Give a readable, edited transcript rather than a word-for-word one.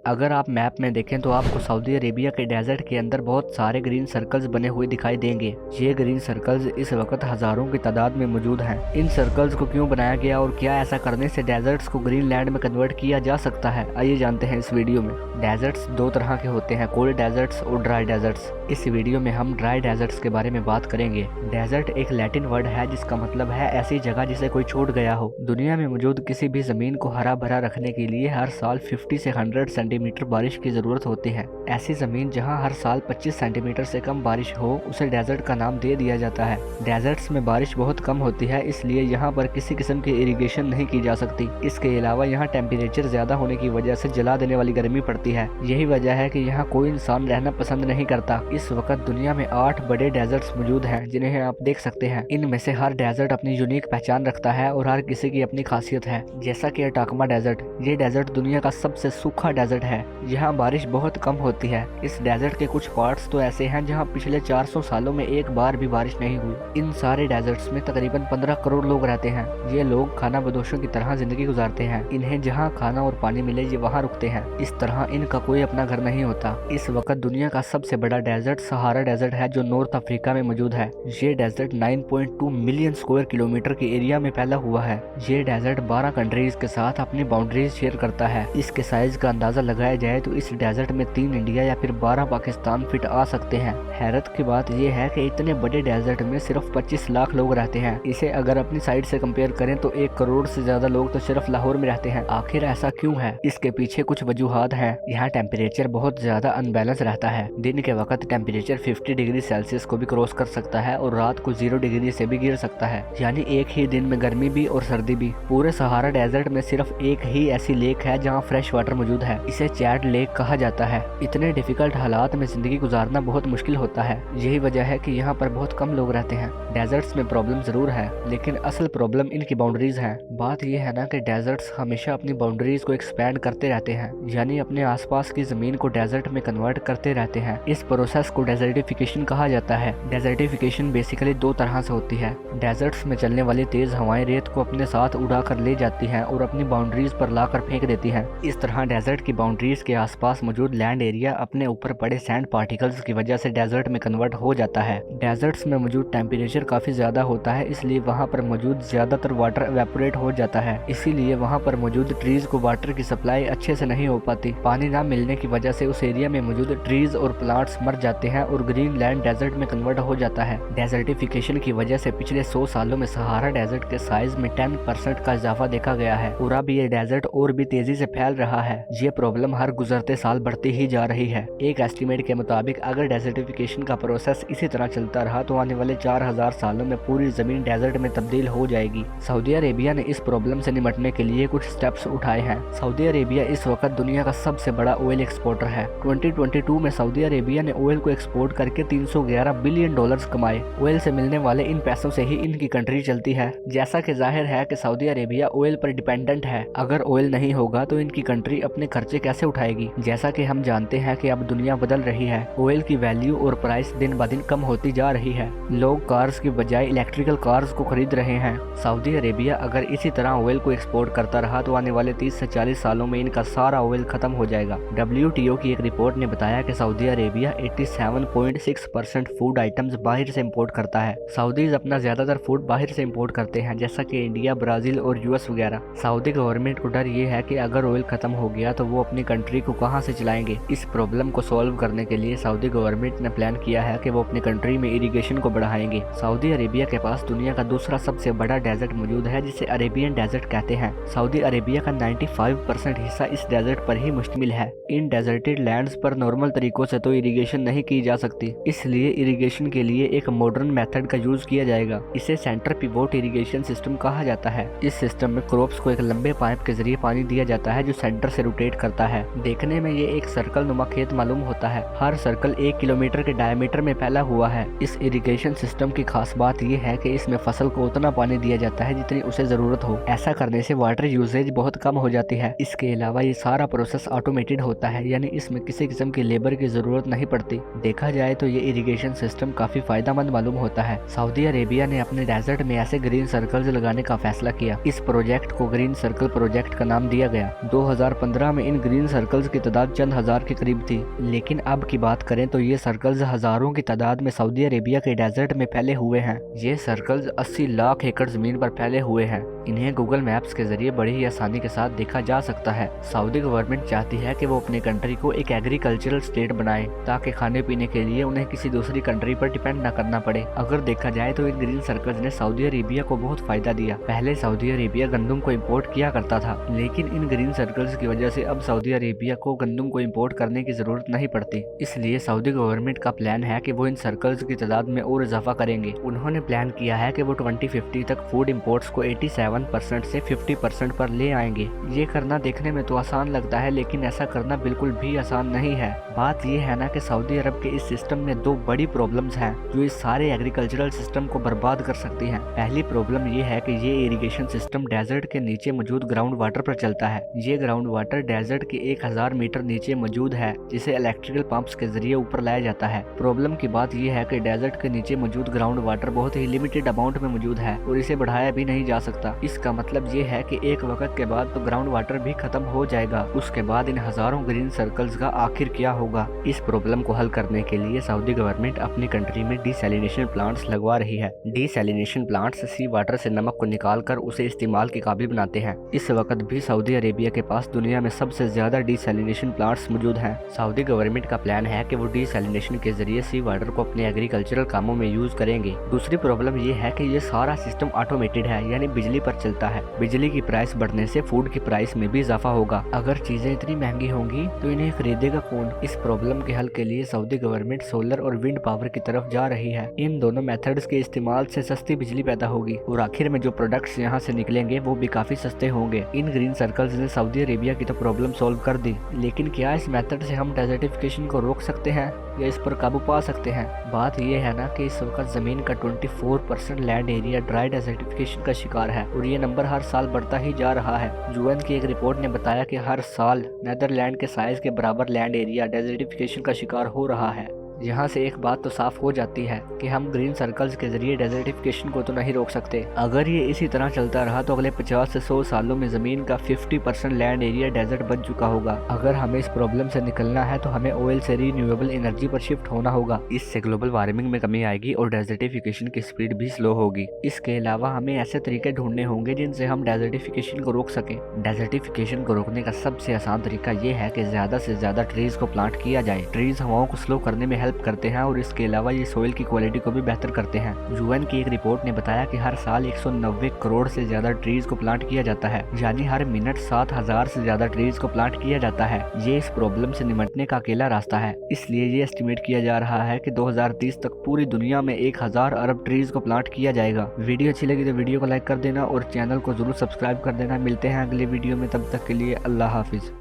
अगर आप मैप में देखें तो आपको सऊदी अरेबिया के डेजर्ट के अंदर बहुत सारे ग्रीन सर्कल्स बने हुए दिखाई देंगे। ये ग्रीन सर्कल्स इस वक्त हजारों की तादाद में मौजूद हैं। इन सर्कल्स को क्यों बनाया गया और क्या ऐसा करने से डेजर्ट्स को ग्रीन लैंड में कन्वर्ट किया जा सकता है, आइए जानते हैं इस वीडियो में। डेजर्ट्स दो तरह के होते हैं, कोल्ड डेजर्ट्स और ड्राई डेजर्ट्स। इस वीडियो में हम ड्राई डेजर्ट्स के बारे में बात करेंगे। डेजर्ट एक लैटिन वर्ड है जिसका मतलब है ऐसी जगह जिसे कोई छोड़ गया हो। दुनिया में मौजूद किसी भी जमीन को हरा भरा रखने के लिए हर साल 50 से 100 सेंटीमीटर बारिश की जरूरत होती है। ऐसी जमीन जहां हर साल 25 सेंटीमीटर से कम बारिश हो उसे डेजर्ट का नाम दे दिया जाता है। डेजर्ट्स में बारिश बहुत कम होती है, इसलिए यहाँ पर किसी किस्म की इरिगेशन नहीं की जा सकती। इसके अलावा यहाँ टेम्परेचर ज्यादा होने की वजह से जला देने वाली गर्मी पड़ती है। यही वजह है कि यहाँ कोई इंसान रहना पसंद नहीं करता। इस वक्त दुनिया में 8 बड़े डेजर्ट्स मौजूद हैं जिन्हें आप देख सकते हैं। इनमें से हर डेजर्ट अपनी यूनिक पहचान रखता है और हर किसी की अपनी खासियत है। जैसा कि अटाकमा डेजर्ट, ये डेजर्ट दुनिया का सबसे सूखा डेजर्ट है। यहाँ बारिश बहुत कम होती है। इस डेजर्ट के कुछ पार्ट्स तो ऐसे हैं जहाँ पिछले 400 सालों में एक बार भी बारिश नहीं हुई। इन सारे डेजर्ट्स में तकरीबन 15 करोड़ लोग रहते हैं। ये लोग खाना बदोशों की तरह जिंदगी गुजारते हैं। इन्हें जहाँ खाना और पानी मिले ये वहाँ रुकते हैं। इस तरह इनका कोई अपना घर नहीं होता। इस वक्त दुनिया का सबसे बड़ा डेजर्ट सहारा डेजर्ट है जो नॉर्थ अफ्रीका में मौजूद है। ये डेजर्ट 9.2 मिलियन स्क्वायर किलोमीटर के एरिया में फैला हुआ है। ये डेजर्ट 12 कंट्रीज के साथ अपनी बाउंड्रीज शेयर करता है। इसके साइज का अंदाजा लगाया जाए तो इस डेजर्ट में 3 इंडिया या फिर 12 पाकिस्तान फिट आ सकते हैं। हैरत की बात यह है कि इतने बड़े डेजर्ट में सिर्फ 25 लाख लोग रहते हैं। इसे अगर अपनी साइड से कंपेयर करें तो 1 करोड़ से ज्यादा लोग तो सिर्फ लाहौर में रहते हैं। आखिर ऐसा क्यों है? इसके पीछे कुछ वजूहात हैं। यहाँ टेम्परेचर बहुत ज्यादा अनबैलेंस रहता है। दिन के वक्त टेम्परेचर 50 डिग्री सेल्सियस को भी क्रॉस कर सकता है और रात को 0 डिग्री से भी गिर सकता है, यानी एक ही दिन में गर्मी भी और सर्दी भी। पूरे सहारा डेजर्ट में सिर्फ एक ही ऐसी लेक है जहाँ फ्रेश वाटर मौजूद है। इसे चैड लेक कहा जाता है। इतने डिफिकल्ट हालात में जिंदगी गुजारना बहुत मुश्किल होता है। यही वजह है कि यहाँ पर बहुत कम लोग रहते हैं। डेजर्ट्स में प्रॉब्लम जरूर है, लेकिन असल प्रॉब्लम इनकी बाउंड्रीज है। बात यह है ना कि डेजर्ट्स हमेशा अपनी बाउंड्रीज को एक्सपैंड करते रहते हैं, यानी अपने आसपास की जमीन को डेजर्ट में कन्वर्ट करते रहते हैं। इस प्रोसेस को डेजर्टिफिकेशन कहा जाता है। डेजर्टिफिकेशन बेसिकली दो तरह से होती है। डेजर्ट्स में चलने वाली तेज हवाएं रेत को अपने साथ उड़ा कर ले जाती हैं और अपनी बाउंड्रीज पर लाकर फेंक देती हैं। इस तरह डेजर्ट की बाउंड्रीज के आसपास मौजूद लैंड एरिया अपने ऊपर पड़े सैंड पार्टिकल्स की वजह से डेजर्ट में कन्वर्ट हो जाता है। डेजर्ट्स में मौजूद टेम्परेचर काफी ज्यादा होता है, इसलिए वहाँ पर मौजूद ज्यादातर वाटर एवेपोरेट हो जाता है। इसीलिए वहाँ पर मौजूद ट्रीज को वाटर की सप्लाई अच्छे से नहीं हो पाती। पानी न मिलने की वजह से उस एरिया में मौजूद ट्रीज और प्लांट्स मर जाते हैं और ग्रीन लैंड डेजर्ट में कन्वर्ट हो जाता है। डेजर्टिफिकेशन की वजह से पिछले 100 सालों में सहारा डेजर्ट के साइज में 10% का इजाफा देखा गया है। पूरा भी ये डेजर्ट और भी तेजी से फैल रहा है। ये प्रॉब्लम हर गुजरते साल बढ़ती ही जा रही है। एक एस्टिमेट के मुताबिक अगर डेजर्टिफिकेशन का प्रोसेस इसी तरह चलता रहा तो आने वाले 4000 सालों में पूरी जमीन डेजर्ट में तब्दील हो जाएगी। सऊदी अरेबिया ने इस प्रॉब्लम से निपटने के लिए कुछ स्टेप्स उठाए हैं। सऊदी अरेबिया इस वक्त दुनिया का सबसे बड़ा ऑयल एक्सपोर्टर है। 2022 में सऊदी अरेबिया ने ऑयल को एक्सपोर्ट करके 311 बिलियन डॉलर्स कमाए। ऑयल से मिलने वाले इन पैसों से ही इनकी कंट्री चलती है। जैसा कि जाहिर है कि सऊदी अरेबिया ऑयल पर डिपेंडेंट है। अगर ऑयल नहीं होगा तो इनकी कंट्री अपने खर्चे कैसे उठाएगी? जैसा कि हम जानते हैं कि अब दुनिया बदल रही है। ऑयल की वैल्यू और प्राइस दिन ब दिन कम होती जा रही है। लोग कार्स की बजाय इलेक्ट्रिकल कार्स को खरीद रहे हैं। सऊदी अरेबिया अगर इसी तरह ऑयल को एक्सपोर्ट करता रहा तो आने वाले 30 से 40 सालों में इनका सारा ऑयल खत्म हो जाएगा। WTO की एक रिपोर्ट ने बताया कि सऊदी अरेबिया 87.6% फूड आइटम्स बाहर से इंपोर्ट करता है। सऊदीज अपना ज्यादातर फूड बाहर से इंपोर्ट करते हैं, जैसा कि इंडिया, ब्राजील और US वगैरह। सऊदी गवर्नमेंट को डर ये है कि अगर ऑयल खत्म हो गया तो वो अपनी कंट्री को कहां से चलाएंगे। इस प्रॉब्लम को सॉल्व करने के लिए सऊदी गवर्नमेंट ने प्लान किया है कि वो अपनी कंट्री में इरिगेशन को बढ़ाएंगे। सऊदी अरेबिया के पास दुनिया का दूसरा सबसे बड़ा डेजर्ट मौजूद है जिसे अरेबियन डेजर्ट कहते हैं। सऊदी अरेबिया का 95% हिस्सा इस डेजर्ट पर ही मुश्तमिल है। इन डेजर्टेड लैंड्स पर नॉर्मल तरीकों से तो इरिगेशन नहीं की जा सकती, इसलिए इरिगेशन के लिए एक मॉडर्न मेथड का यूज किया जाएगा। इसे सेंटर पिवोट इरिगेशन सिस्टम कहा जाता है। इस सिस्टम में क्रॉप्स को एक लंबे पाइप के जरिए पानी दिया जाता है जो सेंटर से रोटेट करता है। देखने में ये एक सर्कल नुमा खेत मालूम होता है। हर सर्कल 1 किलोमीटर के डायमीटर में फैला हुआ है। इस इरिगेशन सिस्टम की खास बात यह है कि इसमें फसल को उतना पानी दिया जाता है जितनी उसे जरूरत हो। ऐसा करने से वाटर यूसेज बहुत कम हो जाती है। इसके अलावा ये सारा प्रोसेस ऑटोमेटेड होता है, यानी इसमें किसी किस्म की लेबर की जरूरत नहीं पड़ती। देखा जाए तो ये इरिगेशन सिस्टम काफी फायदेमंद मालूम होता है। सऊदी अरेबिया ने अपने डेजर्ट में ऐसे ग्रीन सर्कल्स लगाने का फैसला किया। इस प्रोजेक्ट को ग्रीन सर्कल प्रोजेक्ट का नाम दिया गया। 2015 में इन ग्रीन सर्कल्स की तादाद चंद हजार के करीब थी, लेकिन अब की बात करें तो ये सर्कल्स हजारों की तादाद में सऊदी अरेबिया के डेजर्ट में फैले हुए हैं। ये सर्कल्स 80 लाख एकड़ जमीन पर फैले हुए हैं। इन्हें गूगल मैप्स के जरिए बड़ी ही आसानी के साथ देखा जा सकता है। सऊदी गवर्नमेंट चाहती है कि वो अपनी कंट्री को एक एग्रीकल्चरल स्टेट बनाए, ताकि खाने पीने के लिए उन्हें किसी दूसरी कंट्री पर डिपेंड न करना पड़े। अगर देखा जाए तो इन ग्रीन सर्कल्स ने सऊदी अरेबिया को बहुत फायदा दिया। पहले सऊदी अरेबिया गंदम को इम्पोर्ट किया करता था, लेकिन इन ग्रीन सर्कल्स की वजह से अब सऊदी अरेबिया को गंदम को इम्पोर्ट करने की जरूरत नहीं पड़ती। इसलिए सऊदी गवर्नमेंट का प्लान है कि वो इन सर्कल्स की तादाद में और इजाफा करेंगे। उन्होंने प्लान किया है कि वो 2050 तक फूड इम्पोर्ट्स को 87% से 50% पर ले आएंगे। ये करना देखने में तो आसान लगता है, लेकिन ऐसा करना बिल्कुल भी आसान नहीं है। बात ये है ना कि सऊदी अरब के इस सिस्टम में दो बड़ी प्रॉब्लम्स हैं जो इस सारे एग्रीकल्चरल सिस्टम को बर्बाद कर सकती हैं। पहली प्रॉब्लम ये है कि ये इरिगेशन सिस्टम डेजर्ट के नीचे मौजूद ग्राउंड वाटर पर चलता है। ये ग्राउंड वाटर डेजर्ट के 1000 मीटर नीचे मौजूद है, जिसे इलेक्ट्रिकल पंप्स के जरिए ऊपर लाया जाता है। प्रॉब्लम की बात यह है कि डेजर्ट के नीचे मौजूद ग्राउंड वाटर बहुत ही लिमिटेड अमाउंट में मौजूद है और इसे बढ़ाया भी नहीं जा सकता। इसका मतलब ये है कि एक वक्त के बाद तो ग्राउंड वाटर भी खत्म हो जाएगा। उसके बाद इन हजारों ग्रीन सर्कल्स का आखिर क्या होगा? इस प्रॉब्लम को हल करने के लिए सऊदी गवर्नमेंट अपनी कंट्री में डिसैलिनेशन प्लांट्स लगवा रही है। डिसैलिनेशन प्लांट्स सी वाटर से नमक को निकाल कर उसे इस्तेमाल के काबिल बनाते हैं। इस वक्त भी सऊदी अरेबिया के पास दुनिया में सबसे ज्यादा डिसैलिनेशन प्लांट्स मौजूद हैं। सऊदी गवर्नमेंट का प्लान है कि वो डिसैलिनेशन के जरिए सी वाटर को अपने एग्रीकल्चरल कामों में यूज करेंगे। दूसरी प्रॉब्लम ये है कि ये सारा सिस्टम ऑटोमेटेड है, यानी बिजली पर चलता है। बिजली की प्राइस बढ़ने से फूड की प्राइस में भी इजाफा होगा। अगर चीजें इतनी महंगी होंगी तो इन्हें खरीदेगा कौन? इस प्रॉब्लम के हल के लिए सऊदी गवर्नमेंट सोलर और विंड पावर की तरफ जा रही है। इन दोनों मेथड्स के इस्तेमाल से सस्ती बिजली पैदा होगी और आखिर में जो प्रोडक्ट्स यहाँ से निकलेंगे वो भी काफी सस्ते होंगे। इन ग्रीन सर्कल्स ने सऊदी अरेबिया की तो प्रॉब्लम सॉल्व कर दी, लेकिन क्या इस मेथड से हम डेजर्टिफिकेशन को रोक सकते हैं या इस पर काबू पा सकते हैं? बात यह है ना कि इस वक्त जमीन का 24% लैंड एरिया ड्राई डेजर्टिफिकेशन का शिकार है और ये नंबर हर साल बढ़ता ही जा रहा है। यूएन की एक रिपोर्ट ने बताया कि हर साल नीदरलैंड के साइज के बराबर लैंड एरिया डेजर्टिफिकेशन का शिकार हो रहा है। यहाँ से एक बात तो साफ हो जाती है कि हम ग्रीन सर्कल्स के जरिए डेजर्टिफिकेशन को तो नहीं रोक सकते। अगर ये इसी तरह चलता रहा तो अगले 50 से 100 सालों में जमीन का 50% लैंड एरिया डेजर्ट बन चुका होगा। अगर हमें इस प्रॉब्लम से निकलना है तो हमें ऑयल से रिन्यूएबल एनर्जी पर शिफ्ट होना होगा। इससे ग्लोबल वार्मिंग में कमी आएगी और डेजर्टिफिकेशन की स्पीड भी स्लो होगी। इसके अलावा हमें ऐसे तरीके ढूंढने होंगे जिनसे हम डेजर्टिफिकेशन को रोक सकें। डेजर्टिफिकेशन को रोकने का सबसे आसान तरीका ये है कि ज्यादा से ज्यादा ट्रीज को प्लांट किया जाए। ट्रीज हवाओं को स्लो करने में करते हैं और इसके अलावा ये सोइल की क्वालिटी को भी बेहतर करते हैं। यूएन की एक रिपोर्ट ने बताया कि हर साल 190 करोड़ से ज्यादा ट्रीज को प्लांट किया जाता है, यानी हर मिनट 7000 से ज्यादा ट्रीज को प्लांट किया जाता है। ये इस प्रॉब्लम से निपटने का अकेला रास्ता है। इसलिए ये एस्टिमेट किया जा रहा है कि 2030 तक पूरी दुनिया में 1000 अरब ट्रीज को प्लांट किया जाएगा। वीडियो अच्छी लगी तो वीडियो को लाइक कर देना और चैनल को जरूर सब्सक्राइब कर देना। मिलते हैं अगले वीडियो में, तब तक के लिए अल्लाह हाफिज।